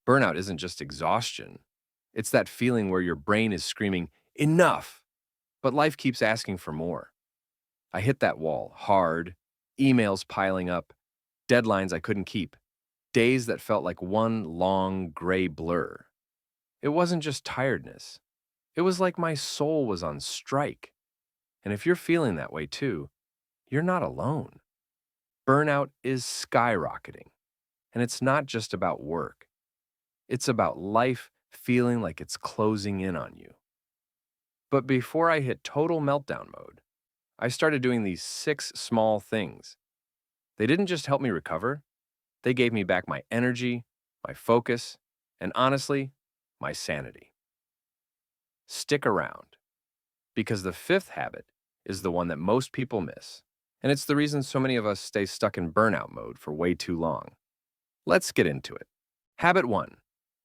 Burnout isn't just exhaustion. It's that feeling where your brain is screaming, enough, but life keeps asking for more. I hit that wall hard, emails piling up, deadlines I couldn't keep, days that felt like one long gray blur. It wasn't just tiredness. It was like my soul was on strike. And if you're feeling that way too, you're not alone. Burnout is skyrocketing. And it's not just about work. It's about life feeling like it's closing in on you. But before I hit total meltdown mode, I started doing these 6 small things. They didn't just help me recover, they gave me back my energy, my focus, and honestly, my sanity. Stick around, because the fifth habit is the one that most people miss, and it's the reason so many of us stay stuck in burnout mode for way too long. Let's get into it. Habit 1.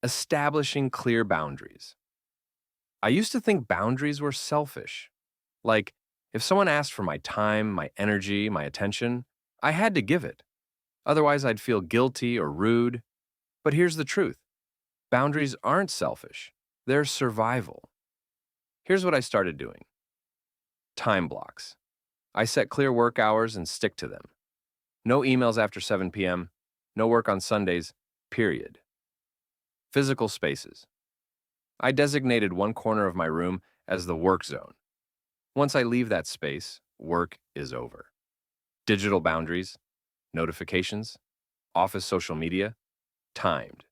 Establishing clear boundaries. I used to think boundaries were selfish. Like, if someone asked for my time, my energy, my attention, I had to give it. Otherwise, I'd feel guilty or rude. But here's the truth. Boundaries aren't selfish. They're survival. Here's what I started doing. Time blocks. I set clear work hours and stick to them. No emails after 7 p.m., no work on Sundays, period. Physical spaces. I designated one corner of my room as the work zone. Once I leave that space, work is over. Digital boundaries, notifications, office social media, timed.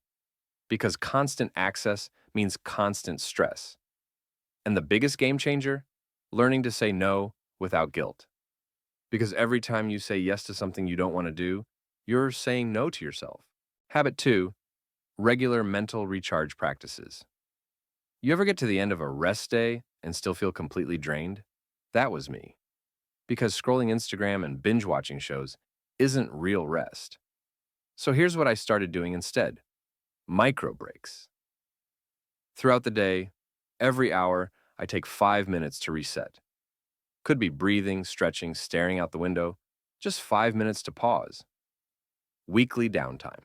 Because constant access means constant stress. And the biggest game changer? Learning to say no without guilt. Because every time you say yes to something you don't want to do, you're saying no to yourself. Habit 2, regular mental recharge practices. You ever get to the end of a rest day and still feel completely drained? That was me. Because scrolling Instagram and binge watching shows isn't real rest. So here's what I started doing instead. Micro breaks. Throughout the day, every hour, I take 5 minutes to reset. Could be breathing, stretching, staring out the window, just 5 minutes to pause. Weekly downtime.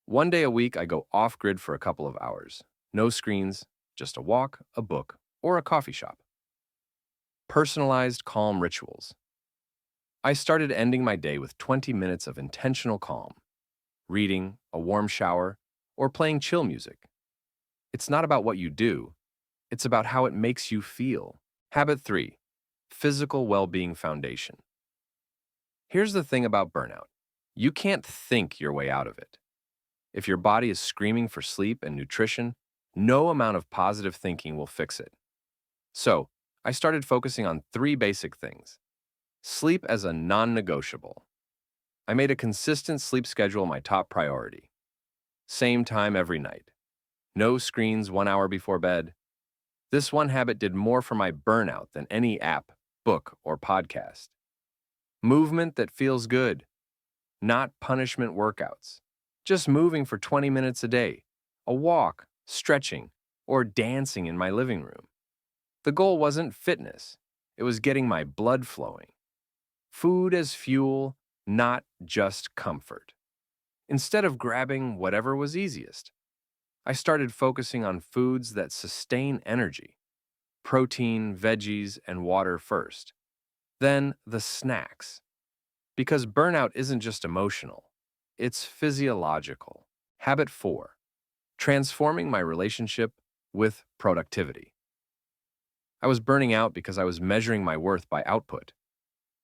One day a week, I go off-grid for a couple of hours. No screens, just a walk, a book, or a coffee shop. Personalized calm rituals. I started ending my day with 20 minutes of intentional calm, reading, a warm shower, or playing chill music. It's not about what you do, it's about how it makes you feel. Habit 3. Physical well-being foundation. Here's the thing about burnout. You can't think your way out of it. If your body is screaming for sleep and nutrition, no amount of positive thinking will fix it. So, I started focusing on 3 basic things. Sleep as a non-negotiable. I made a consistent sleep schedule my top priority. Same time every night. No screens 1 hour before bed. This one habit did more for my burnout than any app, book, or podcast. Movement that feels good. Not punishment workouts. Just moving for 20 minutes a day. A walk, stretching, or dancing in my living room. The goal wasn't fitness. It was getting my blood flowing. Food as fuel, not just comfort. Instead of grabbing whatever was easiest, I started focusing on foods that sustain energy. Protein, veggies, and water first. Then the snacks. Because burnout isn't just emotional, it's physiological. Habit 4. Transforming my relationship with productivity. I was burning out because I was measuring my worth by output.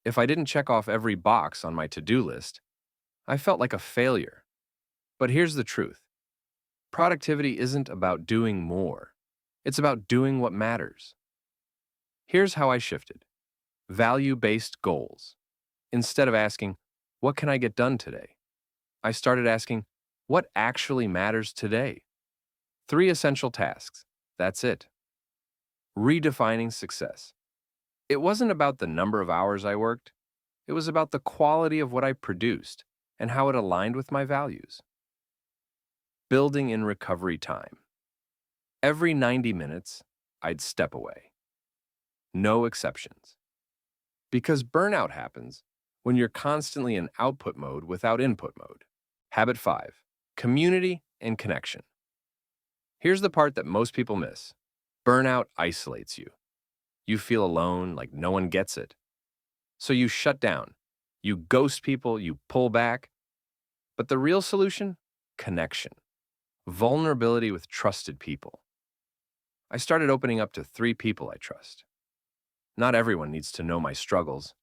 If I didn't check off every box on my to-do list, I felt like a failure. But here's the truth. Productivity isn't about doing more. It's about doing what matters. Here's how I shifted. Value-based goals. Instead of asking, what can I get done today? I started asking, what actually matters today? 3 essential tasks. That's it. Redefining success. It wasn't about the number of hours I worked. It was about the quality of what I produced and how it aligned with my values. Building in recovery time. Every 90 minutes, I'd step away. No exceptions. Because burnout happens when you're constantly in output mode without input mode. Habit 5. Community and connection. Here's the part that most people miss. Burnout isolates you. You feel alone, like no one gets it. So you shut down. You ghost people, you pull back. But the real solution? Connection. Vulnerability with trusted people. I started opening up to 3 people I trust. Not everyone needs to know my struggles,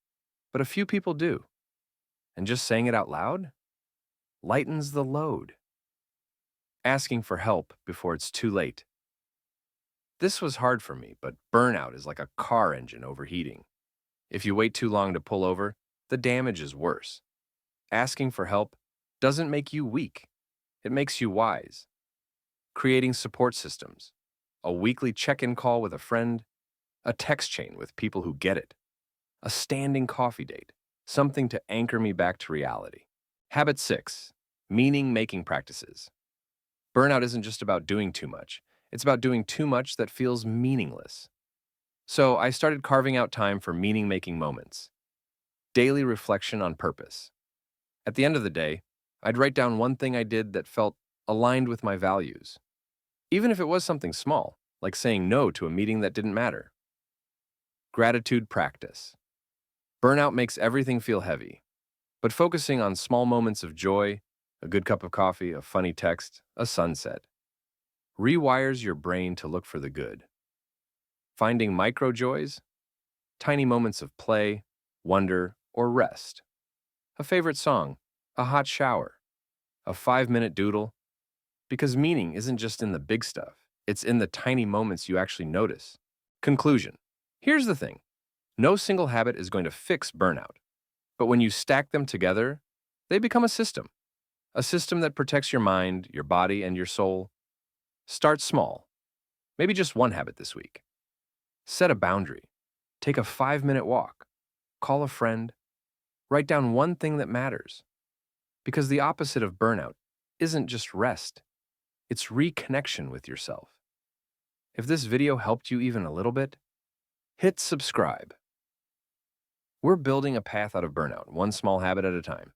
but a few people do. And just saying it out loud lightens the load. Asking for help before it's too late. This was hard for me, but burnout is like a car engine overheating. If you wait too long to pull over, the damage is worse. Asking for help doesn't make you weak. It makes you wise. Creating support systems, a weekly check-in call with a friend, a text chain with people who get it, a standing coffee date, something to anchor me back to reality. Habit 6, meaning-making practices. Burnout isn't just about doing too much. It's about doing too much that feels meaningless. So I started carving out time for meaning-making moments. Daily reflection on purpose. At the end of the day, I'd write down one thing I did that felt aligned with my values. Even if it was something small, like saying no to a meeting that didn't matter. Gratitude practice. Burnout makes everything feel heavy, but focusing on small moments of joy, a good cup of coffee, a funny text, a sunset, rewires your brain to look for the good. Finding micro joys, tiny moments of play, wonder, or rest. A favorite song, a hot shower, a 5-minute doodle, because meaning isn't just in the big stuff, it's in the tiny moments you actually notice. Conclusion. Here's the thing. No single habit is going to fix burnout, but when you stack them together, they become a system that protects your mind, your body, and your soul. Start small. Maybe just one habit this week. Set a boundary. Take a 5-minute walk. Call a friend. Write down one thing that matters. Because the opposite of burnout isn't just rest, it's reconnection with yourself. If this video helped you even a little bit, hit subscribe. We're building a path out of burnout, one small habit at a time.